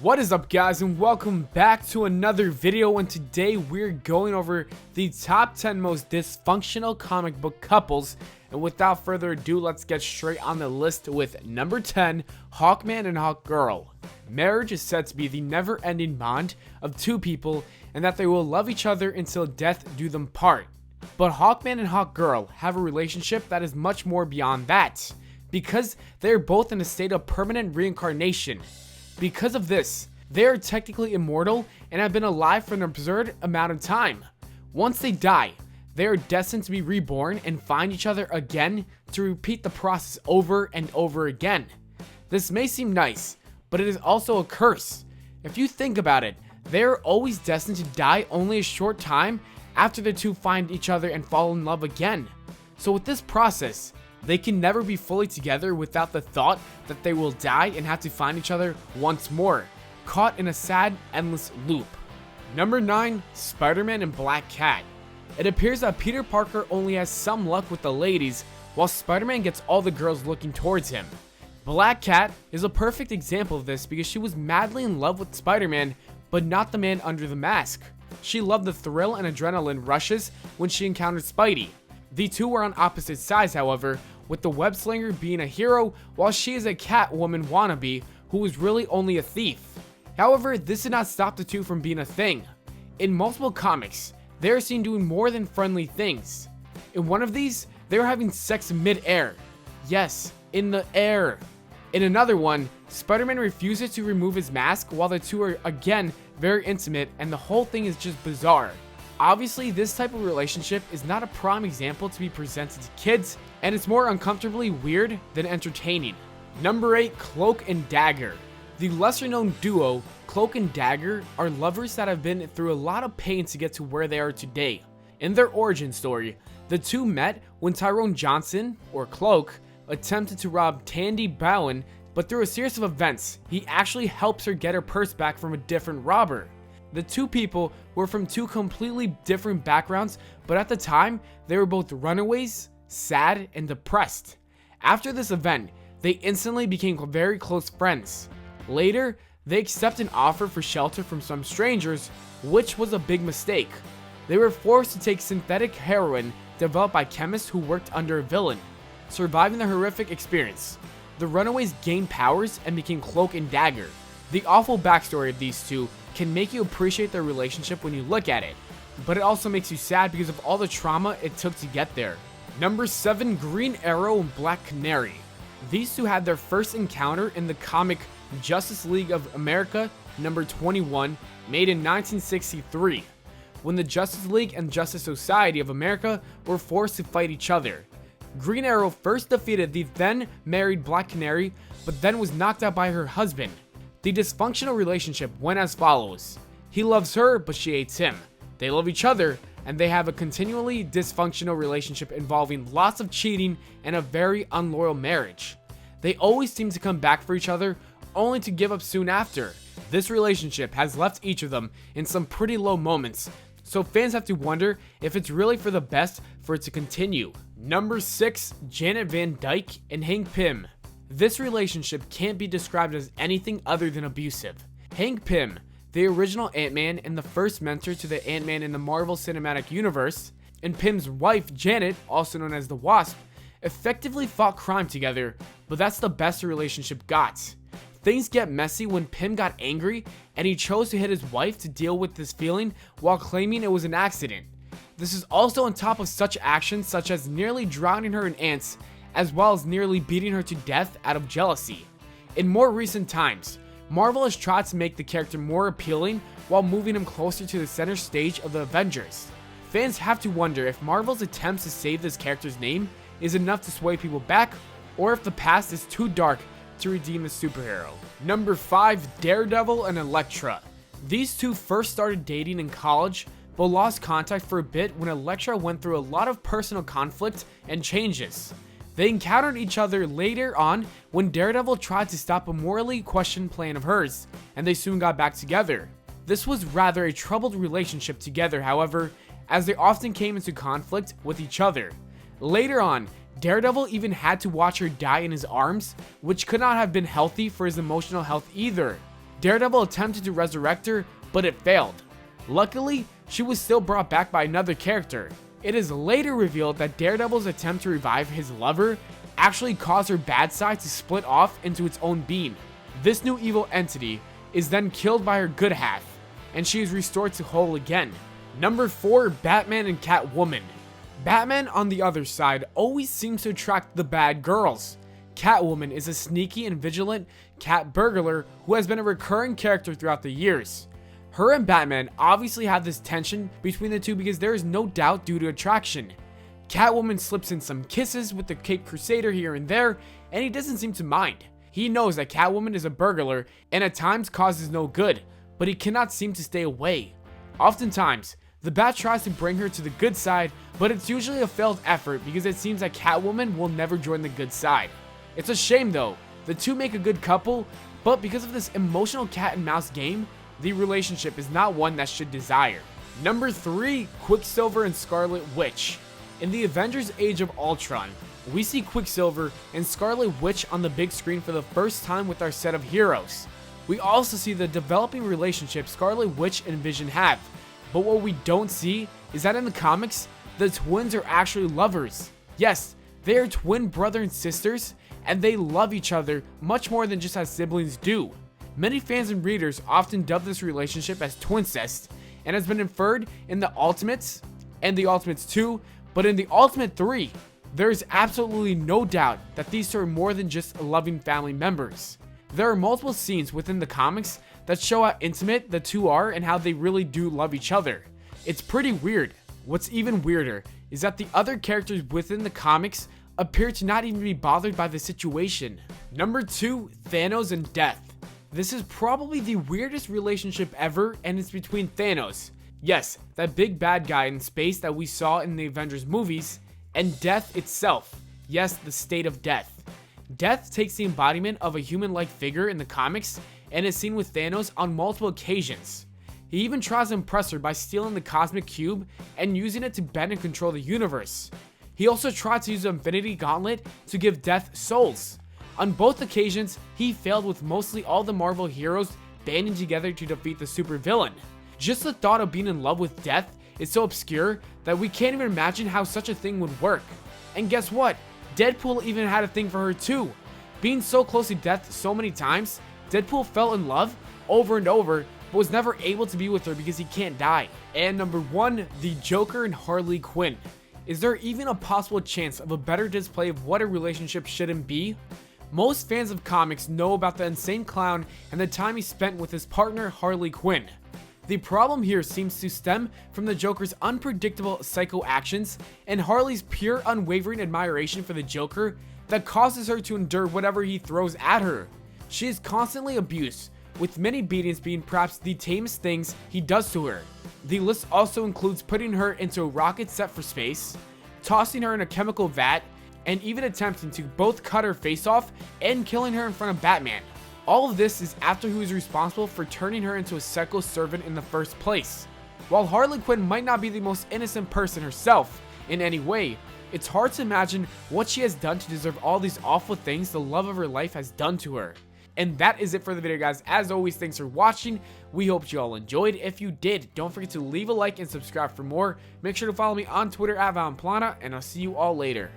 What is up, guys, and welcome back to another video. And today we're going over the top 10 most dysfunctional comic book couples. And without further ado, let's get straight on the list with number 10, Hawkman and Hawkgirl. Marriage is said to be the never-ending bond of two people, and that they will love each other until death do them part. But Hawkman and Hawkgirl have a relationship that is much more beyond that, because they are both in a state of permanent reincarnation. Because of this, they are technically immortal and have been alive for an absurd amount of time. Once they die, they are destined to be reborn and find each other again to repeat the process over and over again. This may seem nice, but it is also a curse. If you think about it, they are always destined to die only a short time after the two find each other and fall in love again. So with this process, they can never be fully together without the thought that they will die and have to find each other once more, caught in a sad, endless loop. Number 9, SpiderMan and Black Cat. It appears that Peter Parker only has some luck with the ladies, while Spider-Man gets all the girls looking towards him. Black Cat is a perfect example of this because she was madly in love with Spider-Man, but not the man under the mask. She loved the thrill and adrenaline rushes when she encountered Spidey. The two were on opposite sides, however, with the web slinger being a hero while she is a Catwoman wannabe who was really only a thief. However, this did not stop the two from being a thing. In multiple comics, they are seen doing more than friendly things. In one of these, they are having sex mid-air. Yes, in the air. In another one, Spider-Man refuses to remove his mask while the two are again very intimate, and the whole thing is just bizarre. Obviously, this type of relationship is not a prime example to be presented to kids, and it's more uncomfortably weird than entertaining. Number 8, Cloak and Dagger. The lesser-known duo, Cloak and Dagger, are lovers that have been through a lot of pain to get to where they are today. In their origin story, the two met when Tyrone Johnson, or Cloak, attempted to rob Tandy Bowen, but through a series of events, he actually helps her get her purse back from a different robber. The two people were from two completely different backgrounds, but at the time, they were both runaways, sad, and depressed. After this event, they instantly became very close friends. Later, they accept an offer for shelter from some strangers, which was a big mistake. They were forced to take synthetic heroin developed by chemists who worked under a villain. Surviving the horrific experience, the runaways gained powers and became Cloak and Dagger. The awful backstory of these two can make you appreciate their relationship when you look at it, but it also makes you sad because of all the trauma it took to get there. Number 7, Green Arrow and Black Canary. These two had their first encounter in the comic Justice League of America number 21, made in 1963, when the Justice League and Justice Society of America were forced to fight each other. Green Arrow first defeated the then married Black Canary, but then was knocked out by her husband. The dysfunctional relationship went as follows. He loves her, but she hates him. They love each other, and they have a continually dysfunctional relationship involving lots of cheating and a very unloyal marriage. They always seem to come back for each other, only to give up soon after. This relationship has left each of them in some pretty low moments, so fans have to wonder if it's really for the best for it to continue. Number 6, Janet Van Dyke and Hank Pym. This relationship can't be described as anything other than abusive. Hank Pym, the original Ant-Man and the first mentor to the Ant-Man in the Marvel Cinematic Universe, and Pym's wife Janet, also known as the Wasp, effectively fought crime together, but that's the best the relationship got. Things get messy when Pym got angry and he chose to hit his wife to deal with this feeling while claiming it was an accident. This is also on top of such actions such as nearly drowning her in ants, as well as nearly beating her to death out of jealousy. In more recent times, Marvel has tried to make the character more appealing while moving him closer to the center stage of the Avengers. Fans have to wonder if Marvel's attempts to save this character's name is enough to sway people back, or if the past is too dark to redeem the superhero. Number 5, Daredevil and Elektra. These two first started dating in college, but lost contact for a bit when Elektra went through a lot of personal conflict and changes. They encountered each other later on when Daredevil tried to stop a morally questioned plan of hers, and they soon got back together. This was rather a troubled relationship together, however, as they often came into conflict with each other. Later on, Daredevil even had to watch her die in his arms, which could not have been healthy for his emotional health either. Daredevil attempted to resurrect her, but it failed. Luckily, she was still brought back by another character. It is later revealed that Daredevil's attempt to revive his lover actually caused her bad side to split off into its own being. This new evil entity is then killed by her good half, and she is restored to whole again. Number 4, Batman and Catwoman. Batman, on the other side, always seems to attract the bad girls. Catwoman is a sneaky and vigilant cat burglar who has been a recurring character throughout the years. Her and Batman obviously have this tension between the two because there is no doubt due to attraction. Catwoman slips in some kisses with the Cape Crusader here and there, and he doesn't seem to mind. He knows that Catwoman is a burglar and at times causes no good, but he cannot seem to stay away. Oftentimes, the Bat tries to bring her to the good side, but it's usually a failed effort because it seems that Catwoman will never join the good side. It's a shame though, the two make a good couple, but because of this emotional cat and mouse game, the relationship is not one that should desire. Number 3, Quicksilver and Scarlet Witch. In the Avengers Age of Ultron, we see Quicksilver and Scarlet Witch on the big screen for the first time with our set of heroes. We also see the developing relationship Scarlet Witch and Vision have, but what we don't see is that in the comics, the twins are actually lovers. Yes, they are twin brother and sisters, and they love each other much more than just as siblings do. Many fans and readers often dub this relationship as twincest, and has been inferred in the Ultimates and the Ultimates 2, but in the Ultimate 3, there is absolutely no doubt that these two are more than just loving family members. There are multiple scenes within the comics that show how intimate the two are and how they really do love each other. It's pretty weird. What's even weirder is that the other characters within the comics appear to not even be bothered by the situation. Number 2, Thanos and Death. This is probably the weirdest relationship ever, and it's between Thanos, yes, that big bad guy in space that we saw in the Avengers movies, and Death itself, yes, the state of Death. Death takes the embodiment of a human-like figure in the comics and is seen with Thanos on multiple occasions. He even tries to impress her by stealing the Cosmic Cube and using it to bend and control the universe. He also tried to use the Infinity Gauntlet to give Death souls. On both occasions, he failed with mostly all the Marvel heroes banding together to defeat the supervillain. Just the thought of being in love with Death is so obscure that we can't even imagine how such a thing would work. And guess what? Deadpool even had a thing for her too. Being so close to Death so many times, Deadpool fell in love over and over, but was never able to be with her because he can't die. And number 1, the Joker and Harley Quinn. Is there even a possible chance of a better display of what a relationship shouldn't be? Most fans of comics know about the insane clown and the time he spent with his partner Harley Quinn. The problem here seems to stem from the Joker's unpredictable psycho actions and Harley's pure unwavering admiration for the Joker that causes her to endure whatever he throws at her. She is constantly abused, with many beatings being perhaps the tamest things he does to her. The list also includes putting her into a rocket set for space, tossing her in a chemical vat, and even attempting to both cut her face off and killing her in front of Batman. All of this is after he was responsible for turning her into a psycho servant in the first place. While Harley Quinn might not be the most innocent person herself in any way, it's hard to imagine what she has done to deserve all these awful things the love of her life has done to her. And that is it for the video, guys. As always, thanks for watching. We hope you all enjoyed. If you did, don't forget to leave a like and subscribe for more. Make sure to follow me on Twitter @ValenPlana, and I'll see you all later.